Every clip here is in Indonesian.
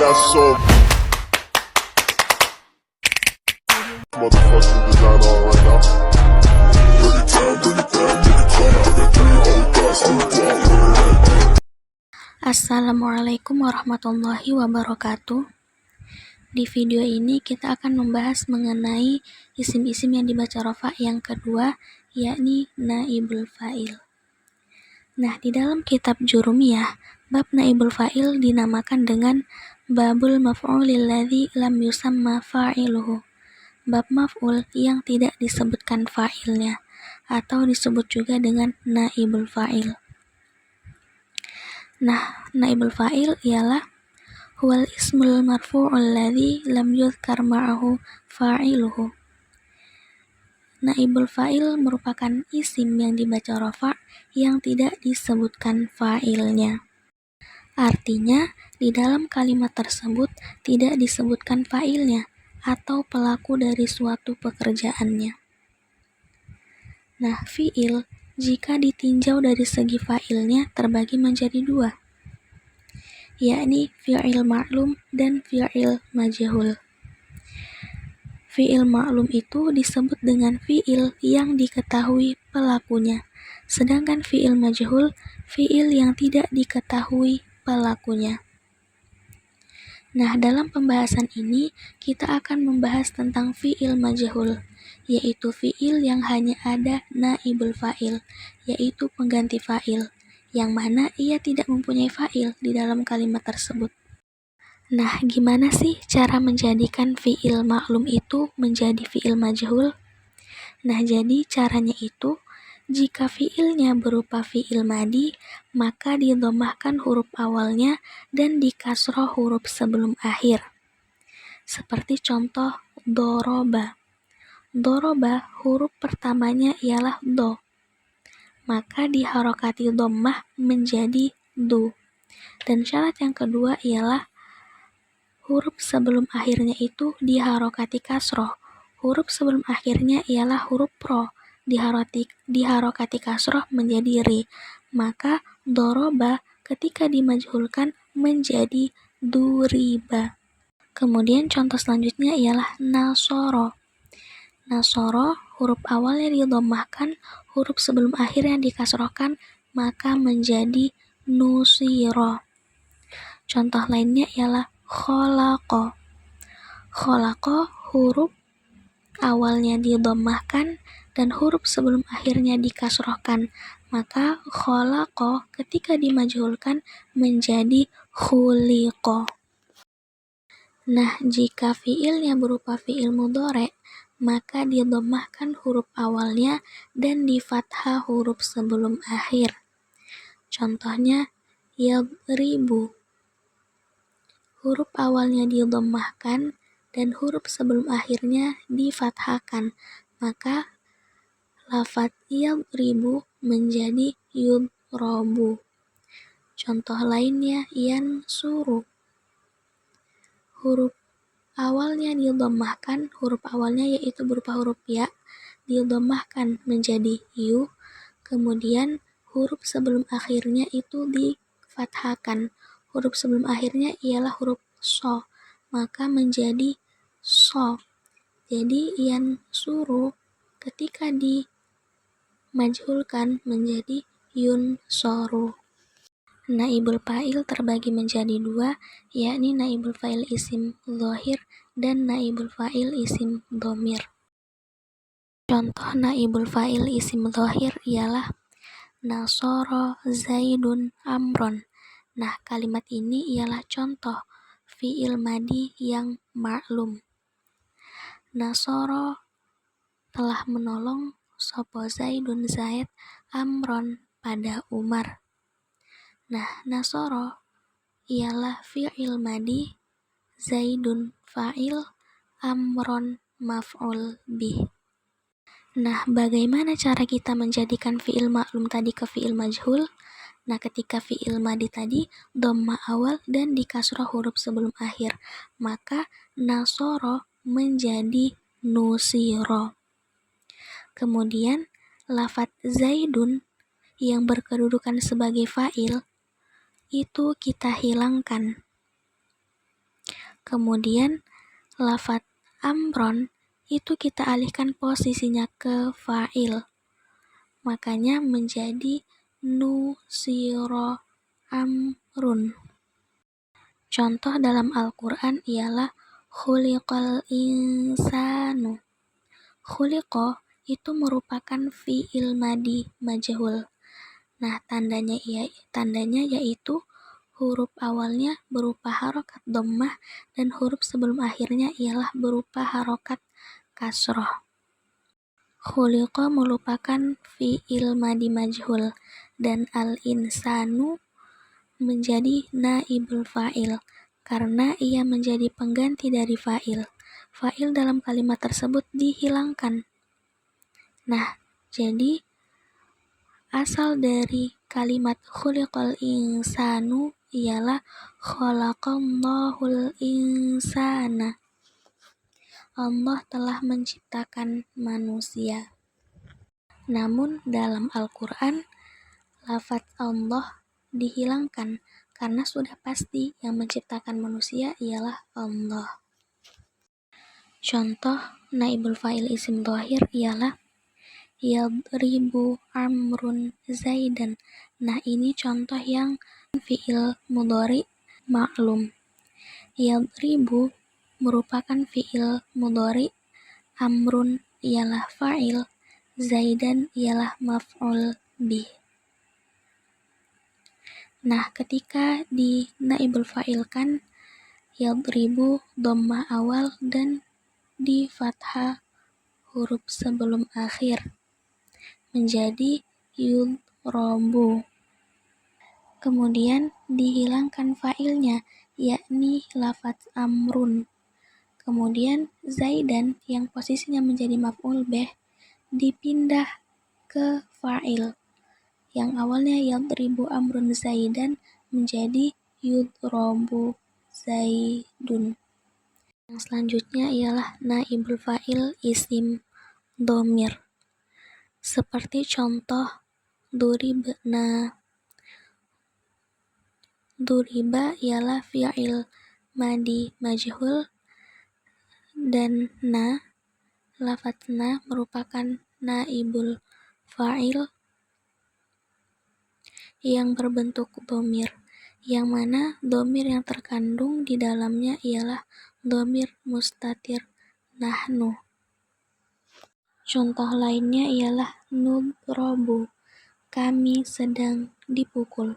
got so motherfucking design on right now. Bring it down, bring it down, bring it down. I got 3 old guys on the wall. Assalamualaikum warahmatullahi wabarakatuh. Di video ini kita akan membahas mengenai isim-isim yang dibaca rafa yang kedua, yakni naibul fa'il. Nah, di dalam kitab Jurumiyah, bab naibul fa'il dinamakan dengan babul maf'ulil ladzi lam yusamma fa'iluhu. Bab maf'ul yang tidak disebutkan fa'ilnya, atau disebut juga dengan naibul fa'il. Nah, naibul fa'il ialah huwal ismul marfu'ul ladzi lam yuzkar ma'ahu fa'iluhu. Naibul fa'il merupakan isim yang dibaca rafa yang tidak disebutkan fa'ilnya. Artinya, di dalam kalimat tersebut tidak disebutkan fa'ilnya atau pelaku dari suatu pekerjaannya. Nah, fi'il jika ditinjau dari segi fa'ilnya terbagi menjadi dua, yakni fi'il ma'lum dan fi'il majhul. Fi'il ma'lum itu disebut dengan fi'il yang diketahui pelakunya, sedangkan fi'il majhul fi'il yang tidak diketahui pelakunya. Nah, dalam pembahasan ini kita akan membahas tentang fi'il majhul, yaitu fi'il yang hanya ada naibul fa'il, yaitu pengganti fa'il, yang mana ia tidak mempunyai fa'il di dalam kalimat tersebut. Nah, gimana sih cara menjadikan fi'il maklum itu menjadi fi'il majhul? Nah, jadi caranya itu, jika fi'ilnya berupa fi'il madi, maka didhammahkan huruf awalnya dan dikasroh huruf sebelum akhir. Seperti contoh doroba. Doroba huruf pertamanya ialah do, maka diharokati dhammah menjadi du. Dan syarat yang kedua ialah huruf sebelum akhirnya itu diharokati kasroh. Huruf sebelum akhirnya ialah huruf ro, diharokati kasroh menjadi ri. Maka doroba ketika dimajhulkan menjadi duriba. Kemudian contoh selanjutnya ialah nasoro. Nasoro huruf awalnya didhammahkan, huruf sebelum akhirnya dikasrohkan, maka menjadi nusiro. Contoh lainnya ialah kholaqo. Kholaqo huruf awalnya didhammahkan dan huruf sebelum akhirnya dikasrohkan, maka kholaqo ketika dimajhulkan menjadi khuliqo. Nah, jika fi'ilnya berupa fi'il mudhari', maka didhammahkan huruf awalnya dan difathah huruf sebelum akhir. Contohnya yadribu. Huruf awalnya didhammahkan dan huruf sebelum akhirnya difathahkan, maka lafadz yadribu menjadi yudrabu. Contoh lainnya yansuru. Huruf awalnya didhammahkan, huruf awalnya yaitu berupa huruf ya, didhammahkan menjadi yu, kemudian huruf sebelum akhirnya itu difathahkan. Huruf sebelum akhirnya ialah huruf so, maka menjadi so. Jadi yansuru ketika dimajhulkan menjadi yunsoru. Naibul fa'il terbagi menjadi dua, yakni naibul fa'il isim dhahir dan naibul fa'il isim dhamir. Contoh naibul fa'il isim dhahir ialah nasoro zaidun amron. Nah, kalimat ini ialah contoh fi'il madi yang ma'lum. Nasoro telah menolong sopo zaidun zaid amron pada Umar. Nah, nasoro ialah fi'il madi, zaidun fa'il, amron maf'ul bih. Nah, bagaimana cara kita menjadikan fi'il maklum tadi ke fi'il majhul? Nah, ketika fi'il madi tadi dhammah awal dan dikasroh huruf sebelum akhir, maka nasoro menjadi nusiro. Kemudian lafadz zaidun yang berkedudukan sebagai fa'il itu kita hilangkan. Kemudian lafadz amron itu kita alihkan posisinya ke fa'il, makanya menjadi nusiro amrun. Contoh dalam Al-Quran ialah khuliqal insanu. Khuliqo itu merupakan fi'il madi majhul. Nah, tandanya yaitu huruf awalnya berupa harokat dhammah dan huruf sebelum akhirnya ialah berupa harokat kasroh. Khuliqo merupakan fi'il madi majhul dan al-insanu menjadi naibul fa'il karena ia menjadi pengganti dari fa'il. Fa'il dalam kalimat tersebut dihilangkan. Nah, jadi asal dari kalimat khuliqal insanu ialah khalaqallahul insana. Allah telah menciptakan manusia. Namun dalam Al-Quran, lafadz Allah dihilangkan karena sudah pasti yang menciptakan manusia ialah Allah. Contoh naibul fa'il isim dhahir ialah yadribu amrun zaidan. Nah, ini contoh yang fi'il mudhari maklum. Yadribu merupakan fi'il mudhari, amrun ialah fa'il, zaidan ialah maf'ul bih. Nah, ketika di naibul fa'il kan yadribu dhammah awal dan di fathah huruf sebelum akhir menjadi yudrabu. Kemudian dihilangkan fa'ilnya, yakni lafadz amrun. Kemudian zaidan yang posisinya menjadi maf'ul bih dipindah ke fa'il. Yang awalnya yadribu amrun zaidan menjadi yudrabu zaidun. Yang selanjutnya ialah naibul fa'il isim dhamir. Seperti contoh duribna. Duriba ialah fi'il madi majhul dan lafadz merupakan naibul fa'il yang berbentuk dhamir, yang mana dhamir yang terkandung di dalamnya ialah dhamir mustatir nahnu. Contoh lainnya ialah nudrabu, kami sedang dipukul.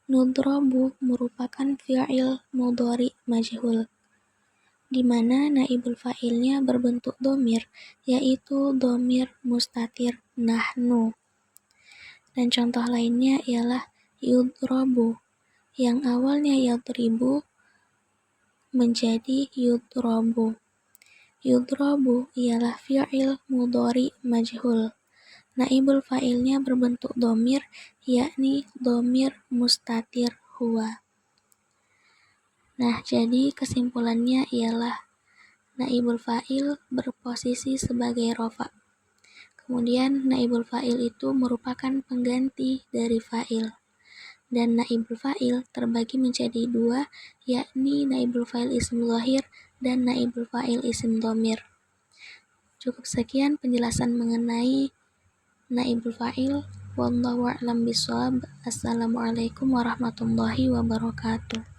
Nudrabu merupakan fi'il mudhari majhul, di mana naibul fa'ilnya berbentuk dhamir, yaitu dhamir mustatir nahnu. Dan contoh lainnya ialah yudrabu, yang awalnya yadribu menjadi yudrabu. Yudrabu ialah fi'il mudhari majhul. Naibul fa'ilnya berbentuk dhamir, yakni dhamir mustatir huwa. Nah, jadi kesimpulannya ialah naibul fa'il berposisi sebagai rofa. Kemudian naibul fa'il itu merupakan pengganti dari fa'il. Dan naibul fa'il terbagi menjadi dua, yakni naibul fa'il isim dhahir dan naibul fa'il isim dhamir. Cukup sekian penjelasan mengenai naibul fa'il. Wallahu a'lam bishawab. Assalamualaikum warahmatullahi wabarakatuh.